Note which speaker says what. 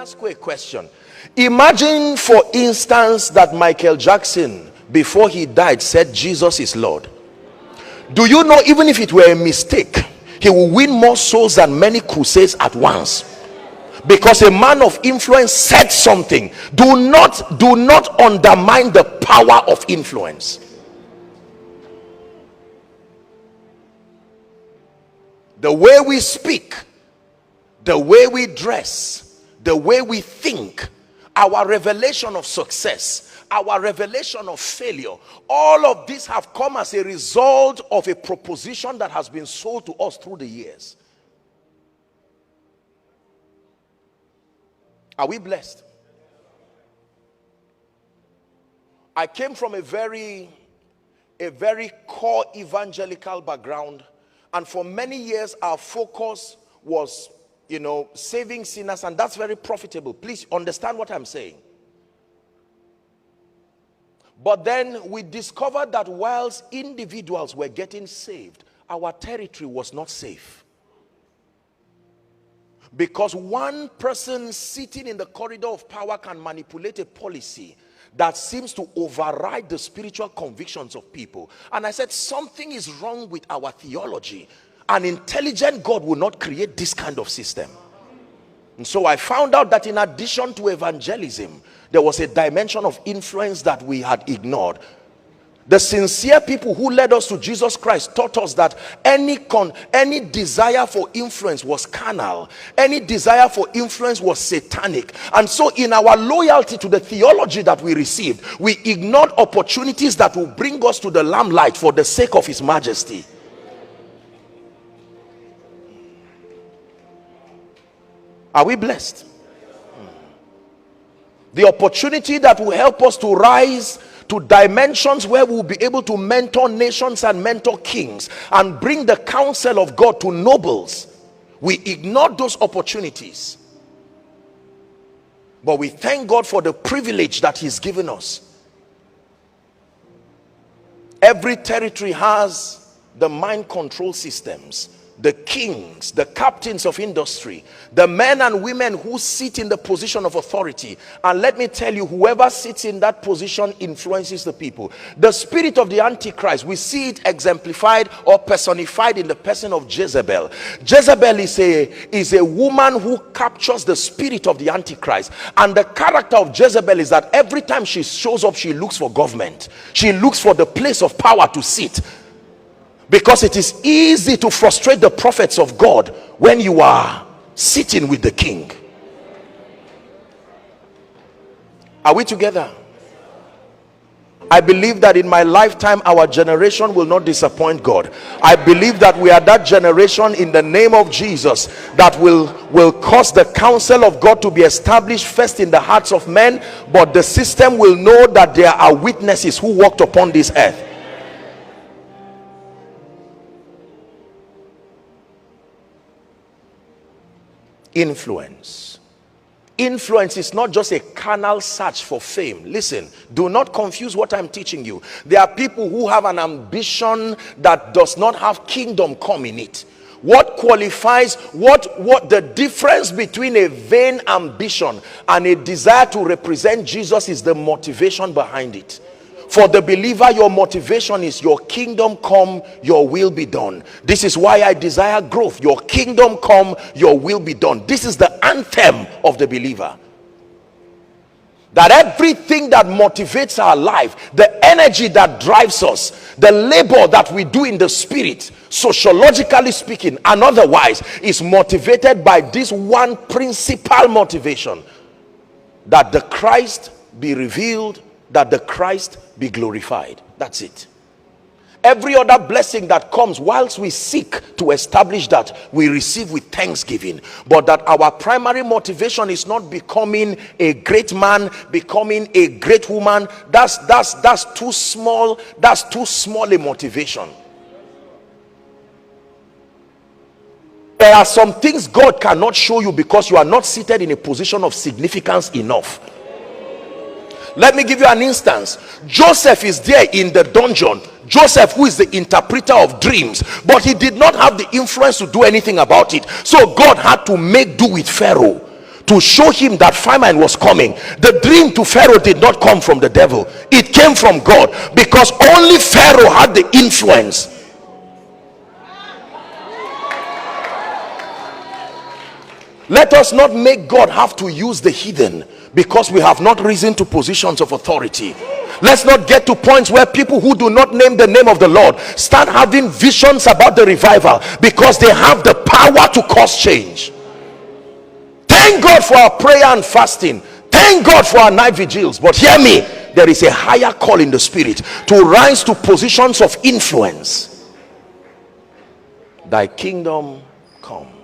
Speaker 1: ask you a question. Imagine, for instance, that Michael Jackson, before he died, said Jesus is Lord. Do you know, even if it were a mistake, he will win more souls than many crusades at once? Because a man of influence said something. Do not undermine the power of influence. The way we speak, the way we dress, the way we think, our revelation of success, our revelation of failure, all of these have come as a result of a proposition that has been sold to us through the years. Are we blessed? I came from a very core evangelical background, and for many years our focus was, saving sinners, and that's very profitable. Please understand what I'm saying. But then we discovered that whilst individuals were getting saved, our territory was not safe. Because one person sitting in the corridor of power can manipulate a policy that seems to override the spiritual convictions of people. And I said, something is wrong with our theology. An intelligent God will not create this kind of system. And so I found out that in addition to evangelism, there was a dimension of influence that we had ignored. The sincere people who led us to Jesus Christ taught us that any desire for influence was carnal. Any desire for influence was satanic. And so in our loyalty to the theology that we received, we ignored opportunities that will bring us to the lamplight for the sake of his majesty. Are we blessed? The opportunity that will help us to rise to dimensions where we'll be able to mentor nations and mentor kings and bring the counsel of God to nobles. We ignored those opportunities. But we thank God for the privilege that he's given us. Every territory has the mind control systems, the kings, the captains of industry, the men and women who sit in the position of authority. And let me tell you, whoever sits in that position influences the people. The spirit of the Antichrist, we see it exemplified or personified in the person of Jezebel. Jezebel is a woman who captures the spirit of the Antichrist. And the character of Jezebel is that every time she shows up, she looks for government. She looks for the place of power to sit. Because it is easy to frustrate the prophets of God when you are sitting with the king. Are we together? I believe that in my lifetime our generation will not disappoint God. I believe that we are that generation in the name of Jesus that will cause the counsel of God to be established first in the hearts of men, but the system will know that there are witnesses who walked upon this earth. Influence is not just a carnal search for fame. Listen, do not confuse what I'm teaching you. There are people who have an ambition that does not have kingdom come in it. What qualifies, what the difference between a vain ambition and a desire to represent Jesus is the motivation behind it. For the believer, your motivation is your kingdom come, your will be done. This is why I desire growth. Your kingdom come, your will be done. This is the anthem of the believer. That everything that motivates our life, the energy that drives us, the labor that we do in the spirit, sociologically speaking and otherwise, is motivated by this one principal motivation: that the Christ be revealed, that the Christ be glorified. That's it. Every other blessing that comes whilst we seek to establish that, we receive with thanksgiving. But that our primary motivation is not becoming a great man, becoming a great woman. That's too small. That's too small a motivation. There are some things God cannot show you because you are not seated in a position of significance enough. Let me give you an instance. Joseph is there in the dungeon. Joseph, who is the interpreter of dreams, but he did not have the influence to do anything about it. So God had to make do with Pharaoh to show him that famine was coming. The dream to Pharaoh did not come from the devil, it came from God, because only Pharaoh had the influence. Let us not make God have to use the heathen because we have not risen to positions of authority. Let's not get to points where people who do not name the name of the Lord start having visions about the revival because they have the power to cause change. Thank God for our prayer and fasting. Thank God for our night vigils. But hear me, there is a higher call in the spirit to rise to positions of influence. Thy kingdom come.